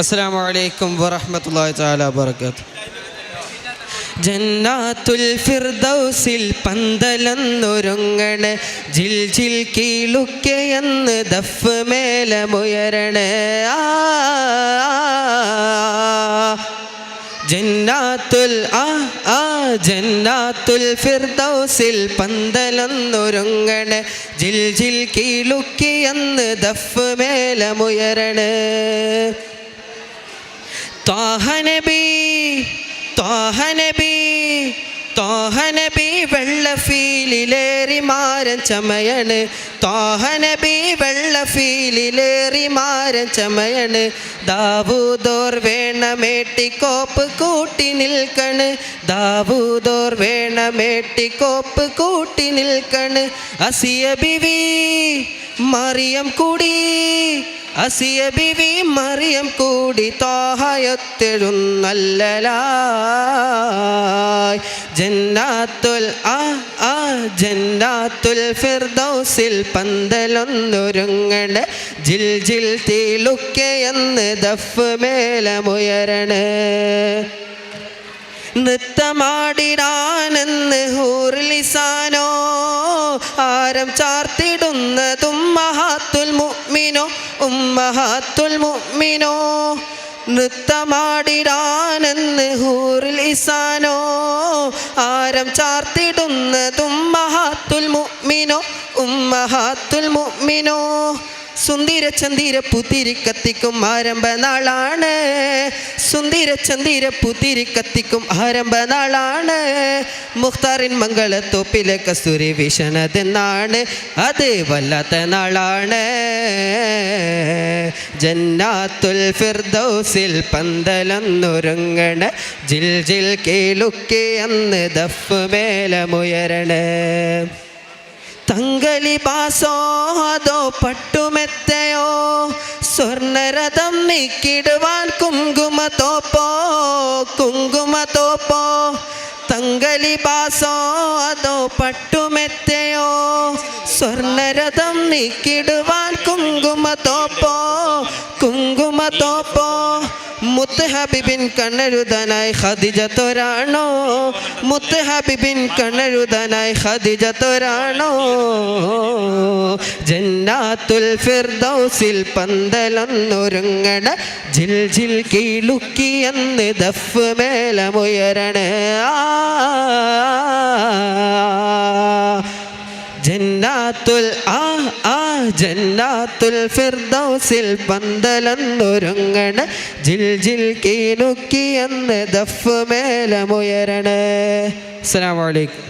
അസ്സലാമു അലൈക്കും വറഹ്മത്തുള്ളാഹി തആല വബറകാതുഹു. ജന്നാത്തുൽ ഫിർദൗസിൽ പന്തലൊന്നൊരുങ്ങണേ, ജിൽ ജിൽ കീളുക്കയെന്ന് ദഫ് മേലമുയരണേ. ജന്നാത്തുൽ ഫിർദൗസിൽ പന്തലൊന്നൊരുങ്ങണേ, ജിൽ ജിൽ കീളുക്കയെന്ന് ദഫ് മേലമുയരണേ. ത്വാഹ നബി വെള്ളഫീലിലേറി മാരൻ ചമയണ്. ത്വാഹ നബി വെള്ളഫീലിലേറി മാരൻ ചമയണ്. ദാവൂദോർ വേണമേട്ടിക്കോപ്പ് കൂട്ടി നിൽക്കണ്. ദാവൂദോർ വേണമേട്ടിക്കോപ്പ് കൂട്ടി നിൽക്കണ്. അസിയ ബിവി മറിയം കൂടി, അസിയ ബിവി മറിയം കൂടി ത്വാഹയത്തെഴുന്നള്ളലായി. ജന്നാത്തുൽ ഫിർദൗസിൽ പന്തലൊന്നൊരുങ്ങണ, ജിൽ ജിൽ തീലുക്കയെന്ന് ദഫ് മേലമുയരണ. നൃത്തമാടിടാനെന്ന് ഹൂർലിസാനോ ആരം ചാർത്തിടുന്നതും ഉമ്മഹാത്തുൽ മുഅ്മിനോ. നൃത്തമാടിടാനെന്ന് ഹൂർലിസാനോ ആരം ചാർത്തിടുന്നതും ഉമ്മഹാത്തുൽ മുഅ്മിനോ. സുന്ദര ചന്ദിര പുത്തിരി കത്തിക്കും ആരംഭ നാളാണ്. സുന്ദര ചന്ദിര പുത്തിരി കത്തിക്കും ആരംഭ നാളാണ്. മുഖ്താറിൻ മംഗളത്തോപ്പിലെ കസ്തൂരി വീശണതെന്നാണ്, അത് വല്ലാത്ത നാളാണ്. ജന്നാത്തുൽ ഫിർദൗസിൽ പന്തലൊന്നൊരുങ്ങണ, ജിൽ ജിൽ കീലുക്കി അന്ന് ദഫ് മേലമുയരണ. തങ്കലിബാസോ അതോ പട്ടുമെത്തയോ, സ്വർണരഥം നീക്കിടുവാൻ കുങ്കുമത്തോപ്പോ. തങ്കലിബാസോ അതോ പട്ടുമെത്തയോ, സ്വർണരഥം നീക്കിടുവാൻ കുങ്കുമത്തോപ്പോ. മുത്ത് ഹബീബിൻ കണ്ണെഴുതാനായി ഖദീജത്തോരാണോ, മുത്ത് ഹബീബിൻ കണ്ണെഴുതാനായി ഖദീജത്തോരാണോ. ജന്നാത്തുൽ ഫിർദൗസിൽ പന്തലൊന്നൊരുങ്ങണ, ജിൽ ജിൽ കീലുക്കി എന്ന് ദഫ് മേലമുയരണ. ജന്നാത്തുൽ ഫിർദൗസിൽ പന്തലൊന്നൊരുങ്ങണ, ജിൽ ജിൽ കീലുക്കി എന്ന് ദഫ് മേലമുയരണ. അസ്സലാമു അലൈക്കും.